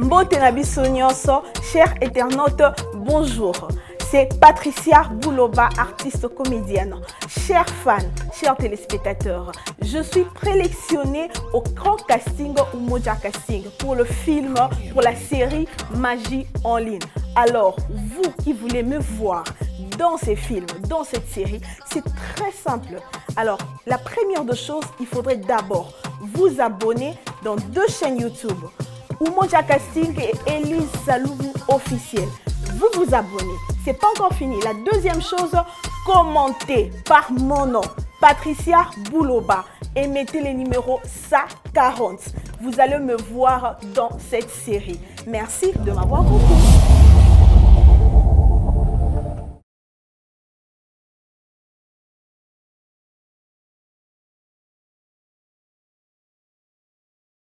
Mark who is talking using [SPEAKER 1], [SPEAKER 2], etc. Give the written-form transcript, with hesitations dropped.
[SPEAKER 1] Mbote na biso nyonso, chers internautes, bonjour. C'est Patricia Bouloba, artiste comédienne. Chers fans, chers téléspectateurs, je suis présélectionnée au grand casting Umoja Casting pour le film, pour la série Magie en ligne. Alors, vous qui voulez me voir dans ces films, dans cette série, c'est très simple. Alors, la première des choses, il faudrait d'abord vous abonner dans 2 chaînes YouTube, Umoja Casting et Elise Saloubou officiel. Vous vous abonnez, c'est pas encore fini. La deuxième chose, commentez par mon nom, Patricia Bouloba, et mettez le numéro 140. Vous allez me voir dans cette série. Merci de m'avoir écouté.